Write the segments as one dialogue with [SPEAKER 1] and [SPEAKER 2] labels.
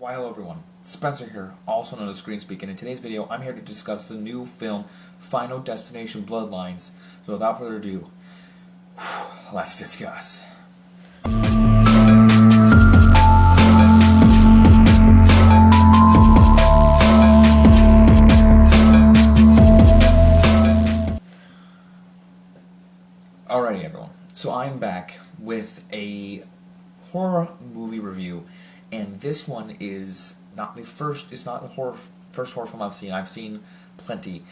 [SPEAKER 1] Why hello everyone, Spencer here, also known as Greenspeak, and in today's video I'm here to discuss the new film Final Destination Bloodlines. So without further ado, let's discuss. Alrighty everyone, so I'm back with a horror movie review, and this one is not the first. It's not the first horror film I've seen. I've seen plenty,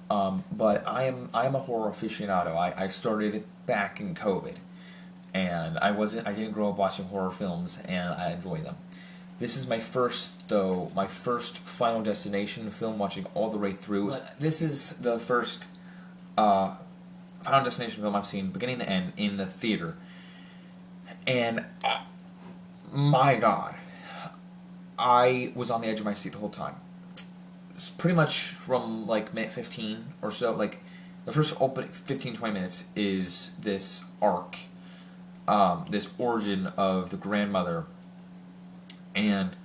[SPEAKER 1] but I am a horror aficionado. I started it back in COVID, and I didn't grow up watching horror films, and I enjoy them. This is my first Final Destination film, watching all the way through. This is the first Final Destination film I've seen, beginning to end, in the theater. And, my God, I was on the edge of my seat the whole time. It's pretty much from, like, minute 15 or so, like, the first opening 15-20 minutes is this arc, this origin of the grandmother. And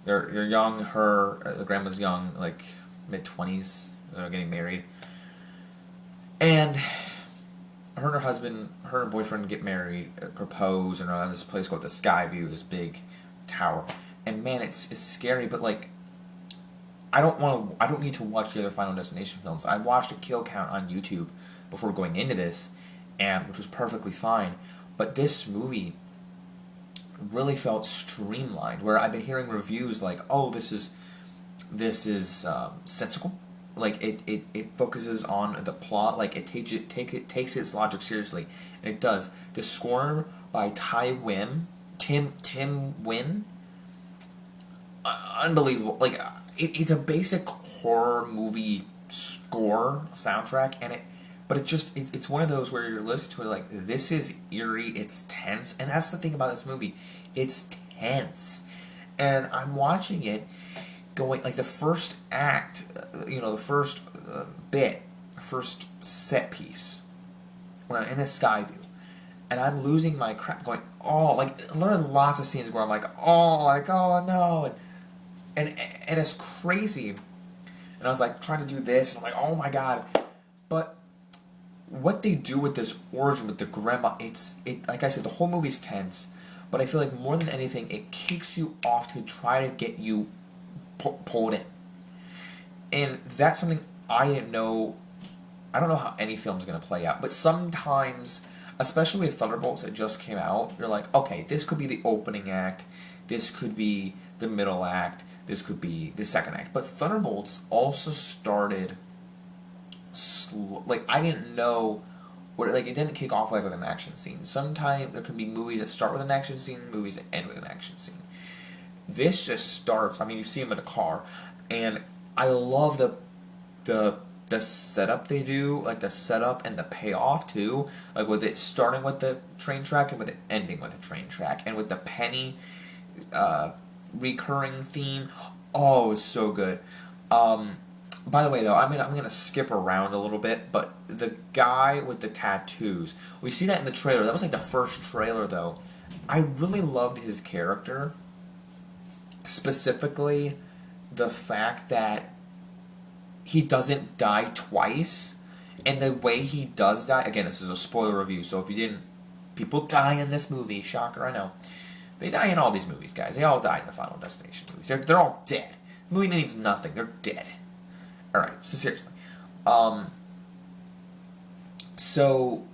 [SPEAKER 1] they're young, the grandma's young, like, mid-20s, they're getting married. And her and her husband, her and boyfriend get married, propose, and this place called the Skyview, this big tower. And man, it's scary, but like, I don't need to watch the other Final Destination films. I watched a kill count on YouTube before going into this, which was perfectly fine. But this movie really felt streamlined, where I've been hearing reviews like, oh, this is sensical. Like, it focuses on the plot, like, it takes its logic seriously, and it does. The score by Tim Wynn, unbelievable. Like, it's a basic horror movie score, soundtrack, but it's one of those where you're listening to it like, this is eerie, it's tense, and that's the thing about this movie, it's tense. And I'm watching it, going, like, the first act, the first first set piece, when I'm in the Skyview, and I'm losing my crap, going, oh, like, there are lots of scenes where I'm like, oh no, and it's crazy, and I was like trying to do this, and I'm like, oh my God, but what they do with this origin with the grandma, like I said, the whole movie's tense, but I feel like more than anything, it kicks you off to try to get you pulled in. And that's something I didn't know. I don't know how any film's going to play out, but sometimes, especially with Thunderbolts that just came out, you're like, okay, this could be the opening act, this could be the middle act, this could be the second act. But Thunderbolts also started slow. Like, I didn't know where, like, it didn't kick off like with an action scene. Sometimes there can be movies that start with an action scene, movies that end with an action scene. This just starts, I mean, you see him in a car, and I love the setup they do, like the setup and the payoff too, like with it starting with the train track and with it ending with the train track, and with the Penny recurring theme. Oh, it's so good. By the way, though, I'm gonna skip around a little bit, but the guy with the tattoos, we see that in the trailer. That was like the first trailer, though. I really loved his character. Specifically, the fact that he doesn't die twice, and the way he does die, again, this is a spoiler review, so if you didn't, people die in this movie, shocker, I know. They die in all these movies, guys. They all die in the Final Destination movies. They're all dead. The movie needs nothing. They're dead. Alright, so seriously. So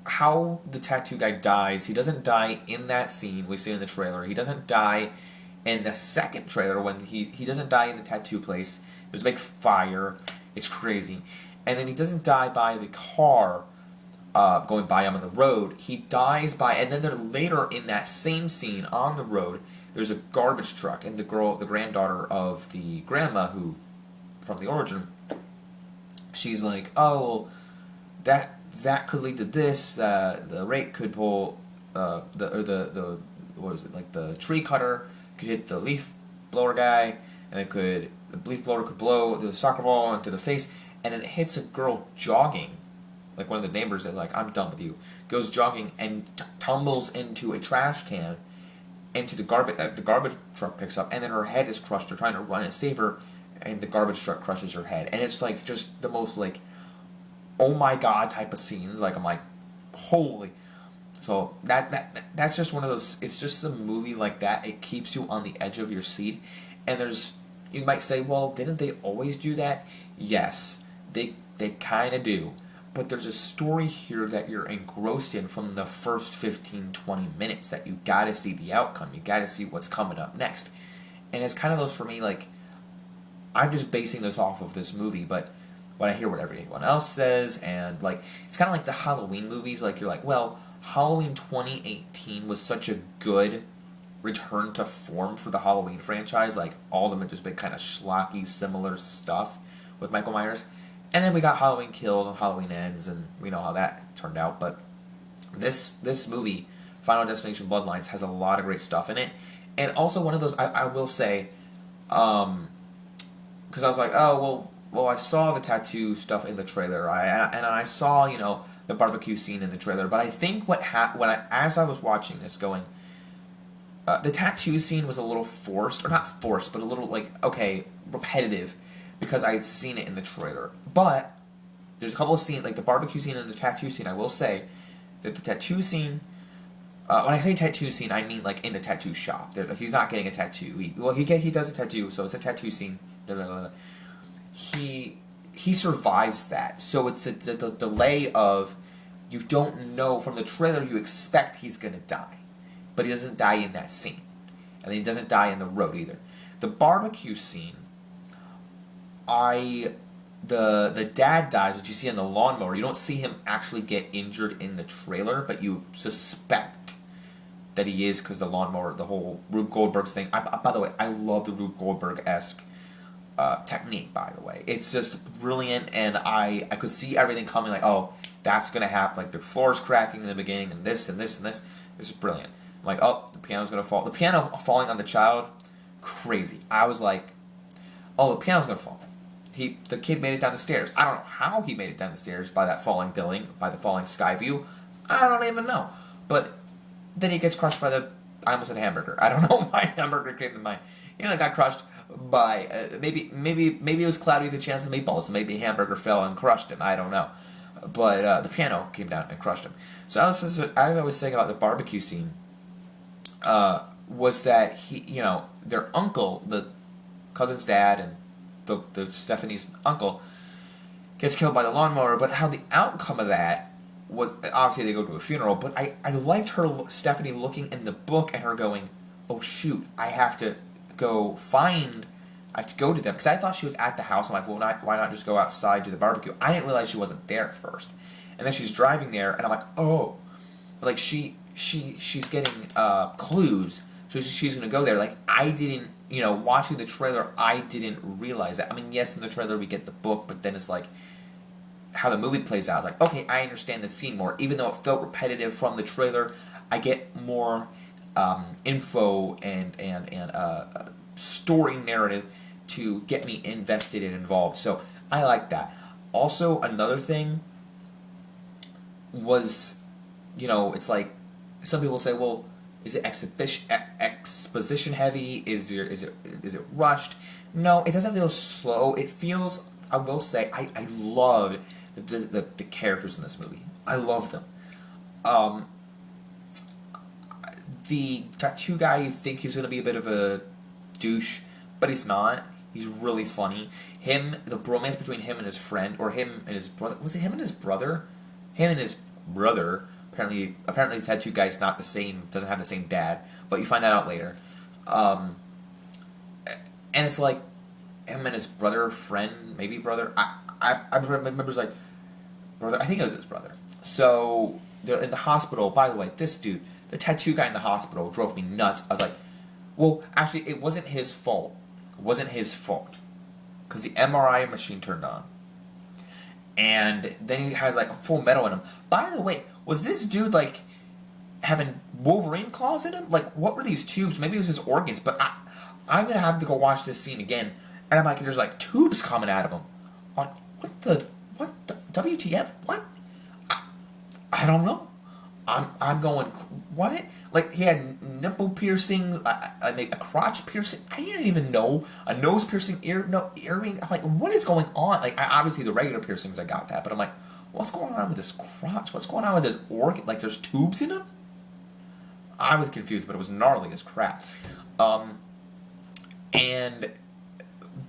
[SPEAKER 1] how the tattoo guy dies, he doesn't die in that scene we see in the trailer. He doesn't die in the second trailer when he doesn't die in the tattoo place. There's a big fire. It's crazy. And then he doesn't die by the car going by him on the road. He dies by, and then they're later in that same scene on the road, there's a garbage truck, and the granddaughter of the grandma who, from the origin, she's like, oh, that could lead to this. The rake could pull what was it, like the tree cutter could hit the leaf blower guy, and the leaf blower could blow the soccer ball into the face, and it hits a girl jogging, like one of the neighbors that, like, I'm done with you, goes jogging and tumbles into a trash can, into the garbage truck picks up, and then her head is crushed. They're trying to run and save her, and the garbage truck crushes her head. And it's like just the most like, oh my god type of scenes. Like I'm like, holy. So that's just one of those. It's just a movie like that. It keeps you on the edge of your seat. And you might say, well, didn't they always do that? Yes, they kind of do. But there's a story here that you're engrossed in from the first 15, 20 minutes that you got to see the outcome. You got to see what's coming up next. And it's kind of those for me, like, I'm just basing this off of this movie, but when I hear what everyone else says, and, like, it's kind of like the Halloween movies, like, you're like, well, Halloween 2018 was such a good return to form for the Halloween franchise. Like, all of them have just been kind of schlocky, similar stuff with Michael Myers. And then we got Halloween Kills and Halloween Ends, and we know how that turned out. But this movie, Final Destination Bloodlines, has a lot of great stuff in it. And also one of those, I will say, because I was like, oh, well, I saw the tattoo stuff in the trailer, and I saw, the barbecue scene in the trailer. But I think as I was watching this going, the tattoo scene was a little forced, or not forced, but a little, like, okay, repetitive, because I had seen it in the trailer. But there's a couple of scenes, like the barbecue scene and the tattoo scene. I will say that the tattoo scene, when I say tattoo scene, I mean like in the tattoo shop. He's not getting a tattoo. He does a tattoo, so it's a tattoo scene. He survives that, so it's the delay of, you don't know from the trailer, you expect he's gonna die, but he doesn't die in that scene, and then he doesn't die in the road either. The barbecue scene, the dad dies, which you see on the lawnmower. You don't see him actually get injured in the trailer, but you suspect that he is, because the lawnmower, the whole Rube Goldberg thing. By the way, I love the Rube Goldberg-esque technique, by the way. It's just brilliant, and I could see everything coming, like, oh, that's going to happen. Like, the floor's cracking in the beginning, and this, and this, and this. This is brilliant. I'm like, oh, the piano's going to fall. The piano falling on the child, crazy. I was like, oh, the piano's going to fall. The kid made it down the stairs. I don't know how he made it down the stairs by that falling building, by the falling sky view. I don't even know. But then he gets crushed by I almost said hamburger. I don't know why hamburger came to mind. It got crushed by, maybe it was cloudy with a chance of meatballs. Maybe hamburger fell and crushed him. I don't know. But the piano came down and crushed him. So as I was saying about the barbecue scene, was that their uncle, the cousin's dad, and the Stephanie's uncle, gets killed by the lawnmower. But how the outcome of that was, obviously they go to a funeral, but I liked Stephanie looking in the book and her going, oh shoot, I have to go to them, because I thought she was at the house. I'm like, well, why not just go outside to the barbecue? I didn't realize she wasn't there at first, and then she's driving there, and I'm like, oh, like she's getting clues, so she's gonna go there. Like, I didn't, watching the trailer, I didn't realize that. I mean, yes, in the trailer we get the book, but then it's like how the movie plays out. Like, okay, I understand the scene more, even though it felt repetitive from the trailer. I get more info and story narrative to get me invested and involved. So I like that. Also, another thing was, it's like, some people say, well, is it exposition heavy? Is it rushed? No, it doesn't feel slow. It feels, I will say, I loved the characters in this movie. I love them. The tattoo guy, you think he's going to be a bit of a douche, but he's not. He's really funny. The bromance between him and his friend, or him and his brother. Was it him and his brother? Him and his brother. Apparently the tattoo guy's not the same, doesn't have the same dad, but you find that out later. And it's like him and his brother, friend, maybe brother. I remember it was like brother. I think it was his brother. So they're in the hospital. By the way, this dude, the tattoo guy in the hospital, drove me nuts. I was like, well, actually, it wasn't his fault. It wasn't his fault, because the MRI machine turned on, and then he has like Full Metal in him. By the way, was this dude like having Wolverine claws in him? Like, what were these tubes? Maybe it was his organs, but I'm gonna have to go watch this scene again. And I'm like, there's like tubes coming out of him. What the WTF? What? I don't know. I'm going, what? Like, he had nipple piercings, a crotch piercing. I didn't even know. A nose piercing, earring. I'm like, what is going on? Like, obviously the regular piercings, I got that, but I'm like, what's going on with this crotch? What's going on with this organ? Like, there's tubes in him? I was confused, but it was gnarly as crap. And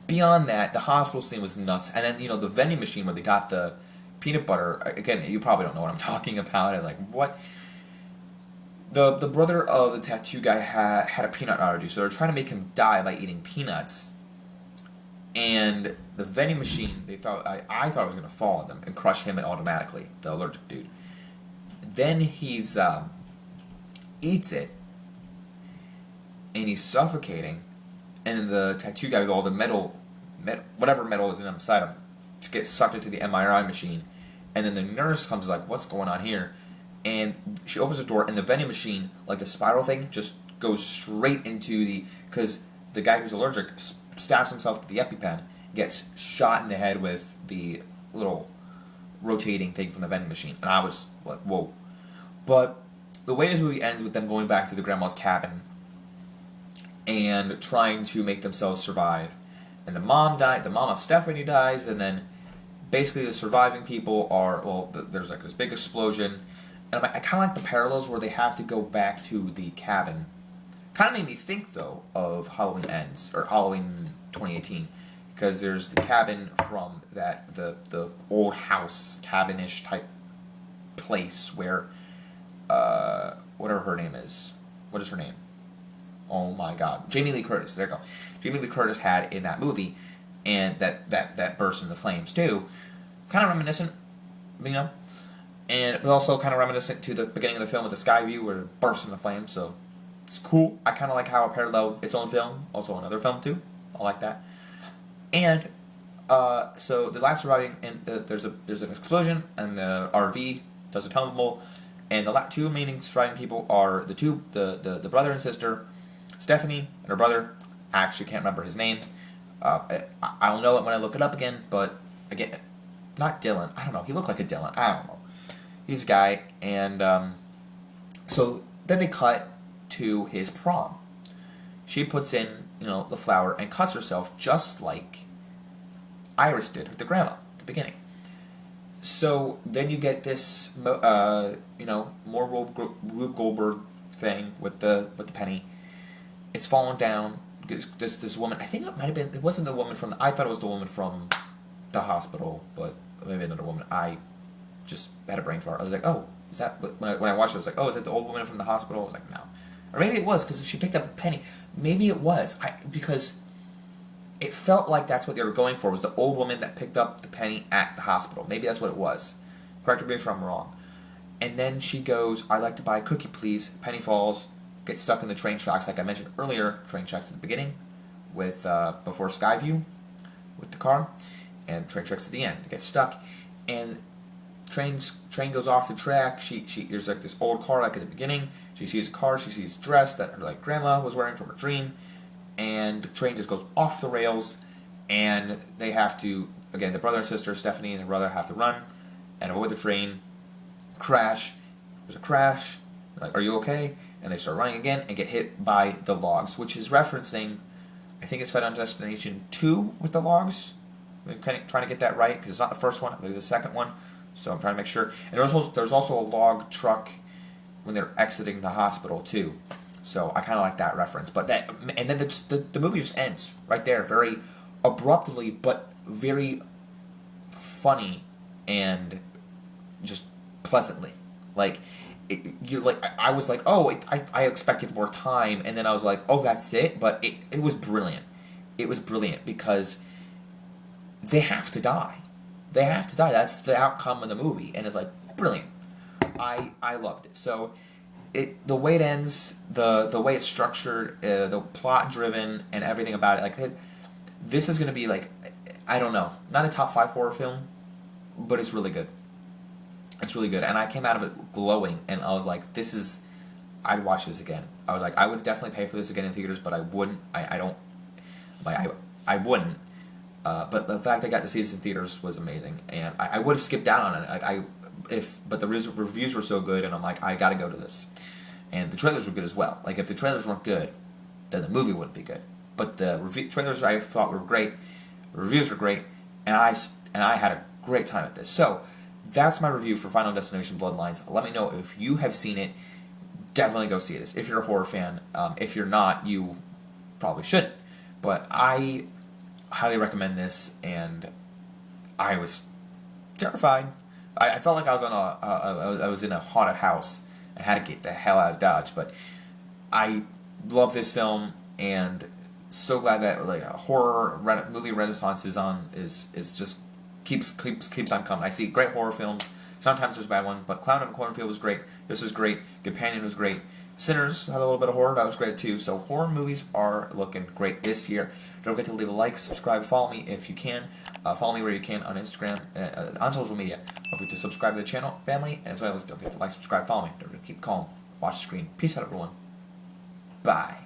[SPEAKER 1] beyond that, the hospital scene was nuts. And then, the vending machine where they got the peanut butter. Again, you probably don't know what I'm talking about. Like, what? The brother of the tattoo guy had a peanut allergy, so they're trying to make him die by eating peanuts. And the vending machine, I thought it was going to fall on them and crush him automatically, the allergic dude. Then he's eats it, and he's suffocating, and then the tattoo guy with all the metal, whatever metal is inside him, just gets sucked into the MRI machine, and then the nurse comes like, what's going on here? And she opens the door, and the vending machine, like the spiral thing, just goes straight into because the guy who's allergic stabs himself with the EpiPen, gets shot in the head with the little rotating thing from the vending machine, and I was like, whoa. But the way this movie ends with them going back to the grandma's cabin and trying to make themselves survive, and the mom of Stephanie dies, and then basically the surviving people are, there's like this big explosion, and I kind of like the parallels where they have to go back to the cabin. Kind of made me think, though, of Halloween Ends, or Halloween 2018, because there's the cabin from the old house, cabin-ish type place where, whatever her name is. What is her name? Oh my god. Jamie Lee Curtis, there you go. Jamie Lee Curtis had in that movie, and that burst into flames, too. Kind of reminiscent, and also kind of reminiscent to the beginning of the film with the sky view where it bursts into flames, so it's cool. I kind of like how it paralleled its own film, also another film too. I like that. And so the last surviving, and there's an explosion, and the RV does a tumble, and the two remaining surviving people are the brother and sister, Stephanie and her brother. I actually can't remember his name. I'll know it when I look it up again, but again, not Dylan. I don't know. He looked like a Dylan. I don't know. He's a guy, and so then they cut to his prom. She puts in, the flower and cuts herself just like Iris did with the grandma at the beginning. So then you get this, more Rube Goldberg thing with the penny. It's fallen down. This woman, I think it might have been, it wasn't the woman I thought it was the woman from the hospital, but maybe another woman. I just had a brain fart. I was like, oh, is that, when I watched it, I was like, oh, is that the old woman from the hospital? I was like, no. Or maybe it was, because she picked up a penny. Maybe it was, because it felt like that's what they were going for, was the old woman that picked up the penny at the hospital. Maybe that's what it was. Correct me if I'm wrong. And then she goes, I'd like to buy a cookie, please. Penny falls, gets stuck in the train tracks, like I mentioned earlier. Train tracks at the beginning, with before Skyview, with the car, and train tracks at the end. It gets stuck, and train goes off the track. There's like this old car, like at the beginning. She sees a car. She sees a dress that her grandma was wearing from her dream, and the train just goes off the rails. And they have to, again, the brother and sister, Stephanie and the brother, have to run and avoid the train crash. There's a crash. They're like, are you okay? And they start running again and get hit by the logs, which is referencing, I think it's Final Destination 2 with the logs. I'm kind of trying to get that right, because it's not the first one, I believe it's the second one. So I'm trying to make sure. And there's also a log truck when they're exiting the hospital too. So I kind of like that reference. But and then the movie just ends right there, very abruptly, but very funny and just pleasantly. Like you're like, I was like, oh, I expected more time, and then I was like, oh, that's it. But it was brilliant. It was brilliant because they have to die. They have to die. That's the outcome of the movie, and it's like brilliant. I loved it. So the way it ends, the way it's structured, the plot driven, and everything about it, like this is going to be like, I don't know, not a top 5 horror film, but it's really good. It's really good, and I came out of it glowing, and I was like, I'd watch this again. I was like, I would definitely pay for this again in theaters, but I wouldn't. I wouldn't. But the fact I got to see this in theaters was amazing, and I would have skipped out on it. Like but the reviews were so good, and I'm like, I gotta go to this. And the trailers were good as well. Like, if the trailers weren't good, then the movie wouldn't be good. But the trailers I thought were great, the reviews were great, and I had a great time at this. So that's my review for Final Destination Bloodlines. Let me know if you have seen it. Definitely go see this if you're a horror fan. If you're not, you probably shouldn't. But I highly recommend this, and I was terrified. I felt like I was in a haunted house. I had to get the hell out of Dodge. But I love this film, and so glad that like a horror movie renaissance is just keeps on coming. I see great horror films. Sometimes there's bad ones, but Clown in a Cornfield was great. This was great. Companion was great. Sinners had a little bit of horror. That was great too. So horror movies are looking great this year. Don't forget to leave a like, subscribe, follow me if you can. Follow me where you can on Instagram, on social media. Don't forget to subscribe to the channel, family, and as well as don't forget to like, subscribe, follow me. Don't forget to keep calm, watch the screen. Peace out, everyone. Bye.